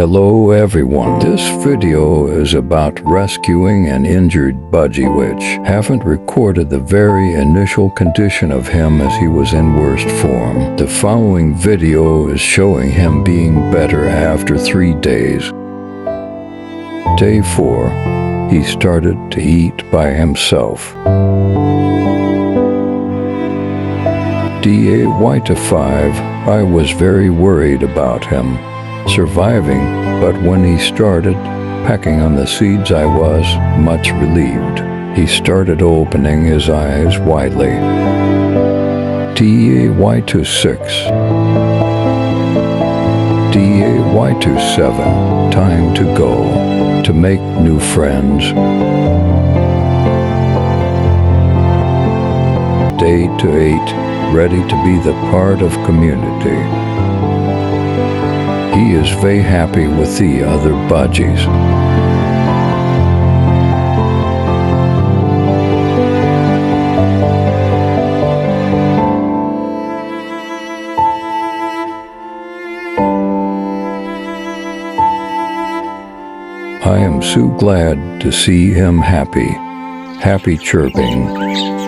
Hello everyone. This video is about rescuing an injured Budgie which haven't recorded the very initial condition of him as he was in worst form. The following video is showing him being better after 3 days. Day 4. He started to eat by himself. Day 5. I was very worried about him surviving, but when he started pecking on the seeds, I was much relieved. He started opening his eyes widely. Day 6. Day 7. Time to go to make new friends. Day 8. Ready to be the part of community. He is very happy with the other Budgies. I am so glad to see him happy chirping.